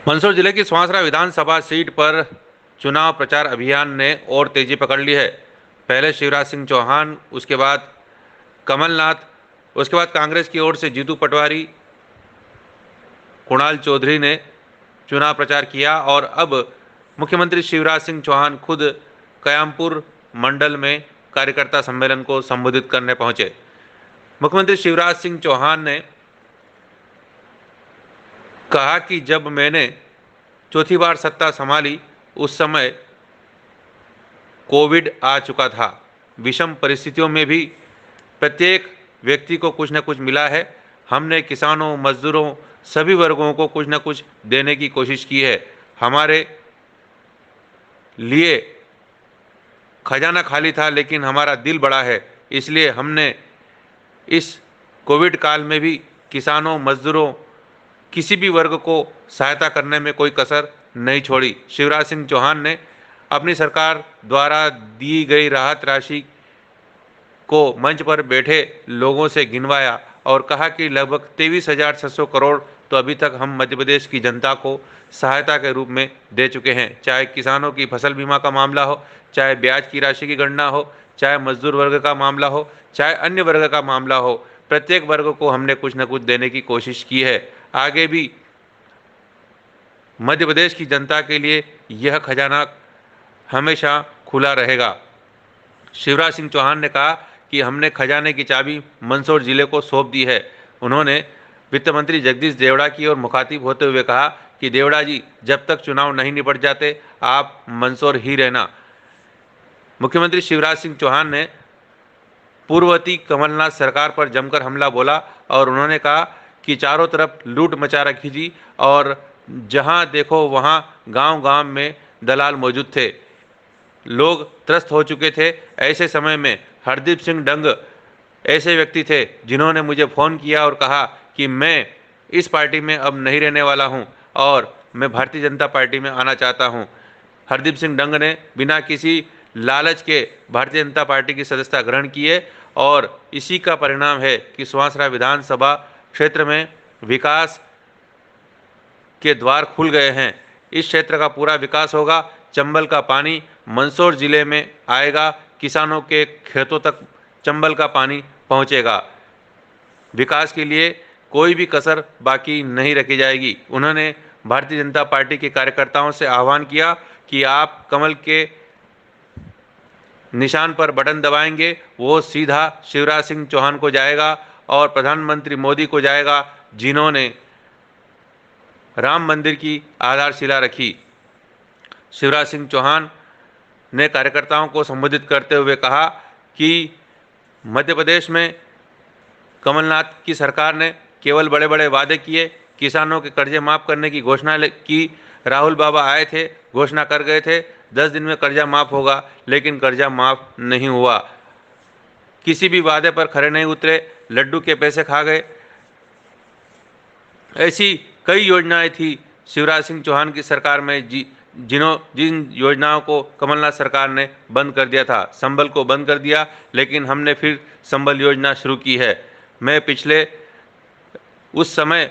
मंदसौर जिले की स्वांसरा विधानसभा सीट पर चुनाव प्रचार अभियान ने और तेजी पकड़ ली है। पहले शिवराज सिंह चौहान, उसके बाद कमलनाथ, उसके बाद कांग्रेस की ओर से जीतू पटवारी, कुणाल चौधरी ने चुनाव प्रचार किया और अब मुख्यमंत्री शिवराज सिंह चौहान खुद कयामपुर मंडल में कार्यकर्ता सम्मेलन को संबोधित करने पहुंचे। मुख्यमंत्री शिवराज सिंह चौहान ने कहा कि जब मैंने चौथी बार सत्ता संभाली उस समय कोविड आ चुका था। विषम परिस्थितियों में भी प्रत्येक व्यक्ति को कुछ न कुछ मिला है। हमने किसानों, मजदूरों, सभी वर्गों को कुछ न कुछ देने की कोशिश की है। हमारे लिए खजाना खाली था लेकिन हमारा दिल बड़ा है, इसलिए हमने इस कोविड काल में भी किसानों, मजदूरों, किसी भी वर्ग को सहायता करने में कोई कसर नहीं छोड़ी। शिवराज सिंह चौहान ने अपनी सरकार द्वारा दी गई राहत राशि को मंच पर बैठे लोगों से गिनवाया और कहा कि लगभग 23,600 करोड़ तो अभी तक हम मध्य प्रदेश की जनता को सहायता के रूप में दे चुके हैं। चाहे किसानों की फसल बीमा का मामला हो, चाहे ब्याज की राशि की गणना हो, चाहे मजदूर वर्ग का मामला हो, चाहे अन्य वर्ग का मामला हो, प्रत्येक वर्ग को हमने कुछ न कुछ देने की कोशिश की है। आगे भी मध्य प्रदेश की जनता के लिए यह खजाना हमेशा खुला रहेगा। शिवराज सिंह चौहान ने कहा कि हमने खजाने की चाबी मंदसौर जिले को सौंप दी है। उन्होंने वित्त मंत्री जगदीश देवड़ा की ओर मुखातिब होते हुए कहा कि देवड़ा जी, जब तक चुनाव नहीं निपट जाते आप मंदसौर ही रहना। मुख्यमंत्री शिवराज सिंह चौहान ने पूर्ववर्ती कमलनाथ सरकार पर जमकर हमला बोला और उन्होंने कहा कि चारों तरफ लूट मचा रखी थी और जहां देखो वहां गांव-गांव में दलाल मौजूद थे, लोग त्रस्त हो चुके थे। ऐसे समय में हरदीप सिंह डंग ऐसे व्यक्ति थे जिन्होंने मुझे फ़ोन किया और कहा कि मैं इस पार्टी में अब नहीं रहने वाला हूं और मैं भारतीय जनता पार्टी में आना चाहता हूं। हरदीप सिंह डंग ने बिना किसी लालच के भारतीय जनता पार्टी की सदस्यता ग्रहण किए और इसी का परिणाम है कि स्वांसरा विधानसभा क्षेत्र में विकास के द्वार खुल गए हैं। इस क्षेत्र का पूरा विकास होगा। चंबल का पानी मंदसौर जिले में आएगा। किसानों के खेतों तक चंबल का पानी पहुंचेगा। विकास के लिए कोई भी कसर बाकी नहीं रखी जाएगी। उन्होंने भारतीय जनता पार्टी के कार्यकर्ताओं से आह्वान किया कि आप कमल के निशान पर बटन दबाएंगे, वो सीधा शिवराज सिंह चौहान को जाएगा और प्रधानमंत्री मोदी को जाएगा, जिन्होंने राम मंदिर की आधारशिला रखी। शिवराज सिंह चौहान ने कार्यकर्ताओं को संबोधित करते हुए कहा कि मध्य प्रदेश में कमलनाथ की सरकार ने केवल बड़े बड़े वादे किए, किसानों के कर्जे माफ़ करने की घोषणा की। राहुल बाबा आए थे, घोषणा कर गए थे 10 दिन में कर्जा माफ़ होगा, लेकिन कर्जा माफ़ नहीं हुआ। किसी भी वादे पर खरे नहीं उतरे, लड्डू के पैसे खा गए। ऐसी कई योजनाएं थी शिवराज सिंह चौहान की सरकार में जिन योजनाओं को कमलनाथ सरकार ने बंद कर दिया था। संबल को बंद कर दिया, लेकिन हमने फिर संबल योजना शुरू की है। मैं पिछले उस समय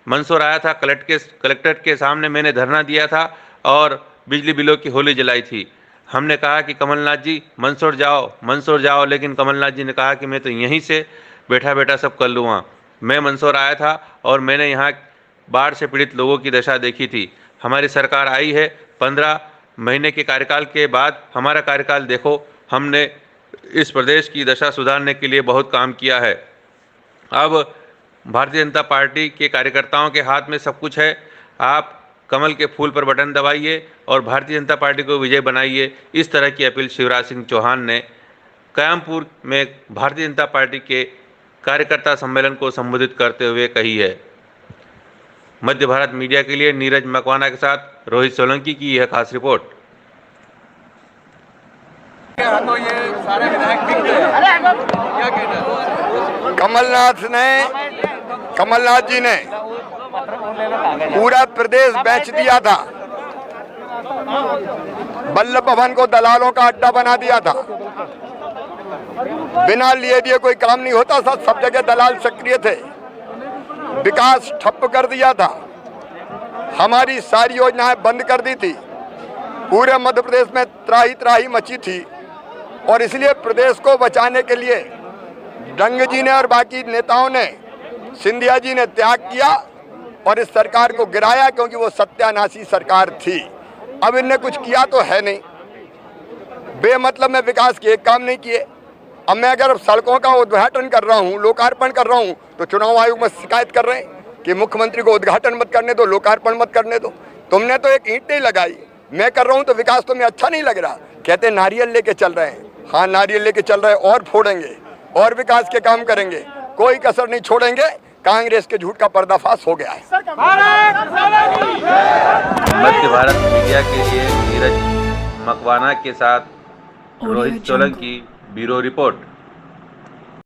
मंदसौर आया था, कलेक्ट्रेट के सामने मैंने धरना दिया था और बिजली बिलों की होली जलाई थी। हमने कहा कि कमलनाथ जी मंदसौर जाओ, लेकिन कमलनाथ जी ने कहा कि मैं तो यहीं से बैठा बैठा सब कर लूँगा। मैं मंदसौर आया था और मैंने यहाँ बाढ़ से पीड़ित लोगों की दशा देखी थी। हमारी सरकार आई है, 15 महीने के कार्यकाल के बाद हमारा कार्यकाल देखो, हमने इस प्रदेश की दशा सुधारने के लिए बहुत काम किया है। अब भारतीय जनता पार्टी के कार्यकर्ताओं के हाथ में सब कुछ है। आप कमल के फूल पर बटन दबाइए और भारतीय जनता पार्टी को विजय बनाइए। इस तरह की अपील शिवराज सिंह चौहान ने कयामपुर में भारतीय जनता पार्टी के कार्यकर्ता सम्मेलन को संबोधित करते हुए कही है। मध्य भारत मीडिया के लिए नीरज मकवाना के साथ रोहित सोलंकी की यह खास रिपोर्ट। तो ये सारे विधायक दिख गए, क्या कहना? कमलनाथ जी ने पूरा प्रदेश बेच दिया था, वल्लभ भवन को दलालों का अड्डा बना दिया था। बिना लिए दिए कोई काम नहीं होता था, सब जगह दलाल सक्रिय थे। विकास ठप कर दिया था। हमारी सारी योजनाएं बंद कर दी थी। पूरे मध्य प्रदेश में त्राही त्राही मची थी और इसलिए प्रदेश को बचाने के लिए डंग जी ने और बाकी नेताओं ने, सिंधिया जी ने त्याग किया और इस सरकार को गिराया, क्योंकि वो सत्यानाशी सरकार थी। अब इनने कुछ किया तो है नहीं, बेमतलब में विकास के एक काम नहीं किए। अब मैं अगर सड़कों का उद्घाटन कर रहा हूँ, लोकार्पण कर रहा हूँ, तो चुनाव आयोग में शिकायत कर रहे हैं कि मुख्यमंत्री को उद्घाटन मत करने दो, लोकार्पण मत करने दो। तुमने तो एक ईंट नहीं लगाई, मैं कर रहा हूँ तो विकास तुम्हें अच्छा नहीं लग रहा। कहते नारियल लेके चल रहे हैं, हाँ नारियल लेके चल रहे हैं, और फोड़ेंगे और विकास के काम करेंगे, कोई कसर नहीं छोड़ेंगे। कांग्रेस के झूठ का पर्दाफाश हो गया है। मध्य भारत मीडिया के लिए नीरज मकवाना के साथ रोहित सोलंकी, ब्यूरो रिपोर्ट।